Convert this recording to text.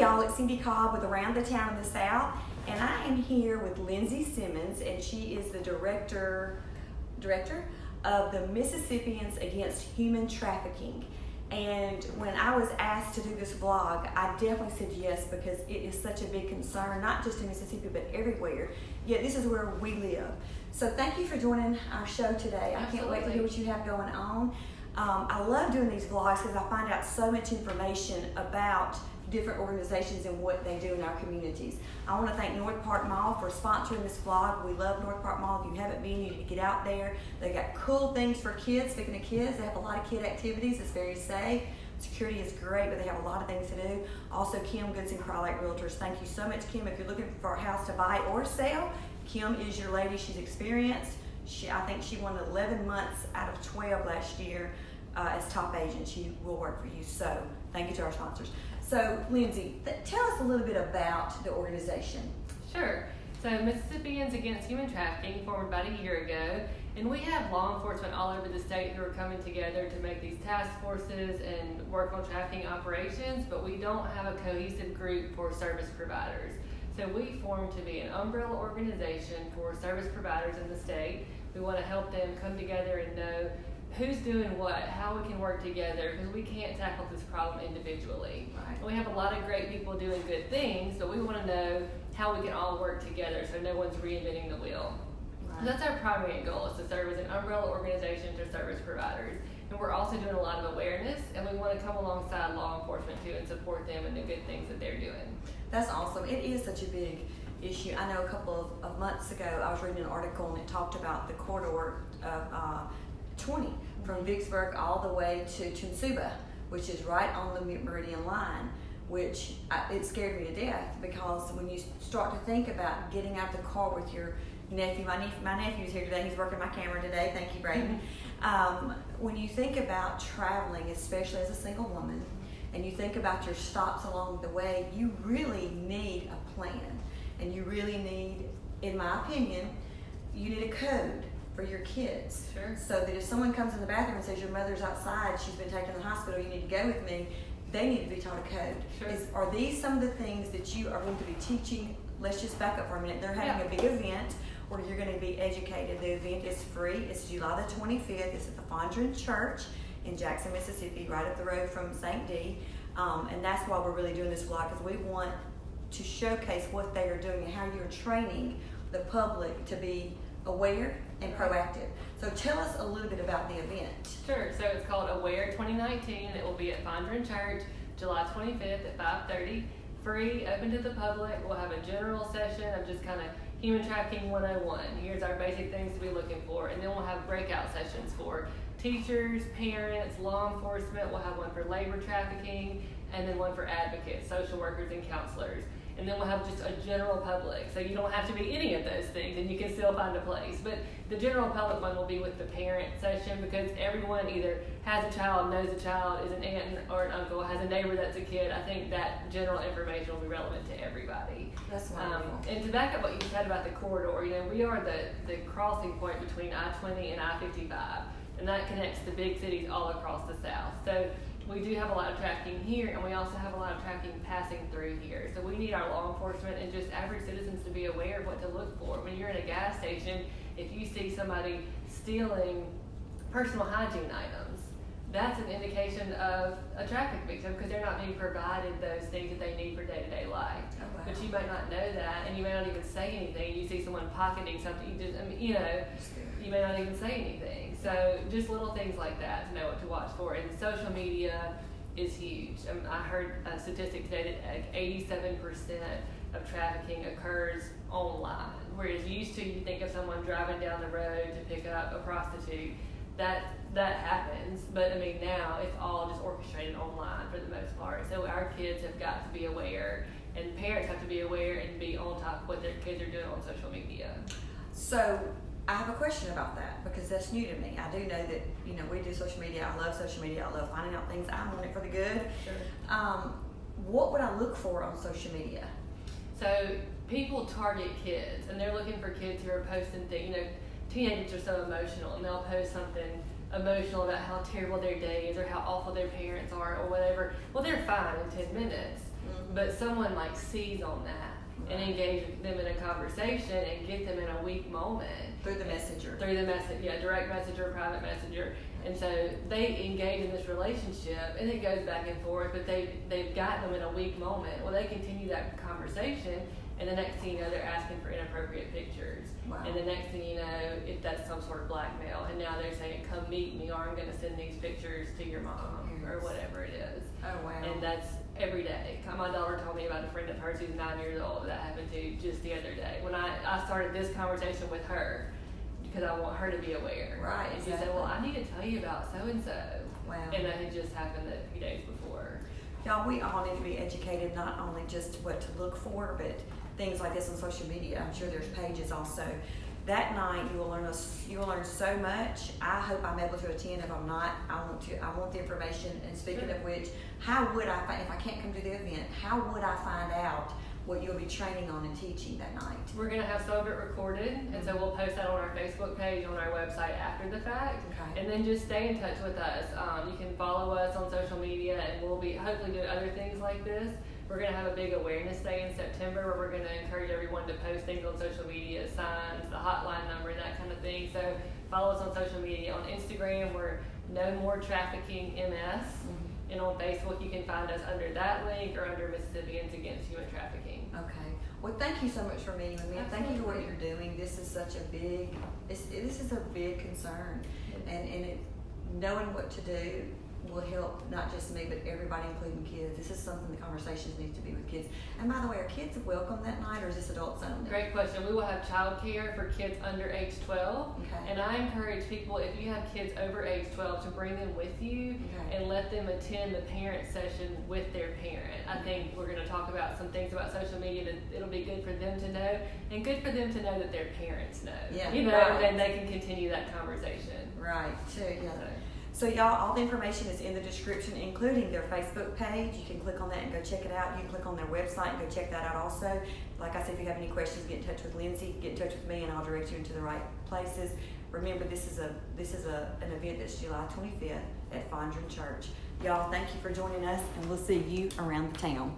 Hey y'all, it's Cindy Cobb with Around the Town in the South, and I am here with Lindsey Simmons, and she is the director of the Mississippians Against Human Trafficking. And when I was asked to do this vlog, I definitely said yes because it is such a big concern, not just in Mississippi, but everywhere. Yet this is where we live. So thank you for joining our show today. I can't wait to hear what you have going on. I love doing these vlogs because I find out so much information about different organizations and what they do in our communities. I want to thank Northpark Mall for sponsoring this vlog. We love Northpark Mall. If you haven't been, you need to get out there. They got cool things for kids. Speaking of kids, they have a lot of kid activities. It's very safe. Security is great, but they have a lot of things to do. Also, Kim, Goodson, Crye-Leike Realtors. Thank you so much, Kim. If you're looking for a house to buy or sell, Kim is your lady. She's experienced. I think she won 11 months out of 12 last year as top agent. She will work for you. So thank you to our sponsors. So Lindsey, tell us a little bit about the organization. Sure. So Mississippians Against Human Trafficking formed about a year ago, and we have law enforcement all over the state who are coming together to make these task forces and work on trafficking operations, but we don't have a cohesive group for service providers. So we formed to be an umbrella organization for service providers in the state. We want to help them come together and know who's doing what, how we can work together, because we can't tackle this problem individually. Right. We have a lot of great people doing good things, but we want to know how we can all work together so no one's reinventing the wheel. Right. So that's our primary goal, is to serve as an umbrella organization to service providers. And we're also doing a lot of awareness, and we want to come alongside law enforcement too and support them in the good things that they're doing. That's awesome. It is such a big issue. I know a couple of months ago I was reading an article and it talked about the corridor of 20 from Vicksburg all the way to Tunsuba, which is right on the Meridian line, which it scared me to death because when you start to think about getting out of the car with your nephew, my nephew's here today, he's working my camera today, thank you, Brayden. When you think about traveling, especially as a single woman, and you think about your stops along the way, you really need a plan, and you really need, in my opinion, you need a code for your kids. Sure. So that if someone comes in the bathroom and says your mother's outside, she's been taken to the hospital, you need to go with me, they need to be taught a code. Sure. Are these some of the things that you are going to be teaching? Let's just back up for a minute. They're having a big event where you're going to be educated. The event is free. It's July the 25th. It's at the Fondren Church in Jackson, Mississippi, right up the road from St. D. And that's why we're really doing this vlog, because we want to showcase what they are doing and how you're training the public to be aware and proactive. So tell us a little bit about the event. Sure. So it's called Aware 2019, and it will be at Fondren Church, July 25th at 5:30. Free, open to the public. We'll have a general session of just kind of human trafficking 101. Here's our basic things to be looking for. And then we'll have breakout sessions for teachers, parents, law enforcement. We'll have one for labor trafficking, and then one for advocates, social workers, and counselors. And then we'll have just a general public. So you don't have to be any of those things, and you can still find a place. But the general public one will be with the parent session, because everyone either has a child, knows a child, is an aunt or an uncle, has a neighbor that's a kid. I think that general information will be relevant to everybody. That's wonderful. And to back up what you said about the corridor, we are the crossing point between I-20 and I-55, and that connects the big cities all across the South. So we do have a lot of trafficking here, and we also have a lot of trafficking passing through here. So we need our law enforcement and just average citizens to be aware of what to look for. When you're in a gas station, if you see somebody stealing personal hygiene items, that's an indication of a traffic victim, because they're not being provided those things that they need for day-to-day life. Oh, wow. But you might not know that, and you may not even say anything. You see someone pocketing something, you may not even say anything. So just little things like that to know what to watch for. And social media is huge. I heard a statistic today that 87% of trafficking occurs online. Whereas used to, you think of someone driving down the road to pick up a prostitute, that happens. But now it's all just orchestrated online for the most part. So our kids have got to be aware, and parents have to be aware and be on top of what their kids are doing on social media. So I have a question about that, because that's new to me. I do know that, we do social media. I love social media. I love finding out things. I'm on it for the good. Sure. What would I look for on social media? So people target kids, and they're looking for kids who are posting things. Teenagers are so emotional, and they'll post something emotional about how terrible their day is or how awful their parents are or whatever. Well, they're fine in 10 minutes. but someone like sees on that and engage them in a conversation and get them in a weak moment. Through the messenger. Direct messenger, private messenger. And so they engage in this relationship and it goes back and forth, but they've gotten them in a weak moment. Well, they continue that conversation, and the next thing you know, they're asking for inappropriate pictures. Wow. And the next thing you know, if that's some sort of blackmail, and now they're saying, come meet me, or I'm going to send these pictures to your mom, or whatever it is. Oh, wow. And that's every day. My daughter told me about a friend of hers who's 9 years old that happened to just the other day. When I started this conversation with her, because I want her to be aware. Right, And exactly. she said, well, I need to tell you about so-and-so. Wow. And that had just happened a few days before. Y'all, we all need to be educated, not only just what to look for, but things like this on social media. I'm sure there's pages also. That night you will learn so much. I hope I'm able to attend. If I'm not, I want the information. And speaking of which, how would I find, if I can't come to the event, how would I find out what you'll be training on and teaching that night? We're going to have some of it recorded, and so we'll post that on our Facebook page, on our website after the fact. Okay. And then just stay in touch with us. You can follow us on social media, and we'll be hopefully doing other things like this. We're going to have a big awareness day in September where we're going to encourage everyone to post things on social media, signs, the hotline number, that kind of thing. So follow us on social media. On Instagram, we're No More Trafficking MS. And on Facebook, you can find us under that link or under Mississippians Against Human Trafficking. Okay. Well, thank you so much for meeting with me. And thank you for what you're doing. This is such a big, this is a big concern. And knowing what to do will help not just me, but everybody, including kids. This is something the conversations need to be with kids. And by the way, are kids welcome that night, or is this adults only? Great question. We will have childcare for kids under age 12. Okay. And I encourage people, if you have kids over age 12, to bring them with you and let them attend the parent session with their parent. I think we're going to talk about some things about social media that it'll be good for them to know, and good for them to know that their parents know. Yeah, you know, right. and they can continue that conversation. Right, too, yeah. So y'all, all the information is in the description, including their Facebook page. You can click on that and go check it out. You can click on their website and go check that out also. Like I said, if you have any questions, get in touch with Lindsey, get in touch with me, and I'll direct you into the right places. Remember, this is an event that's July 25th at Fondren Church. Y'all, thank you for joining us, and we'll see you around the town.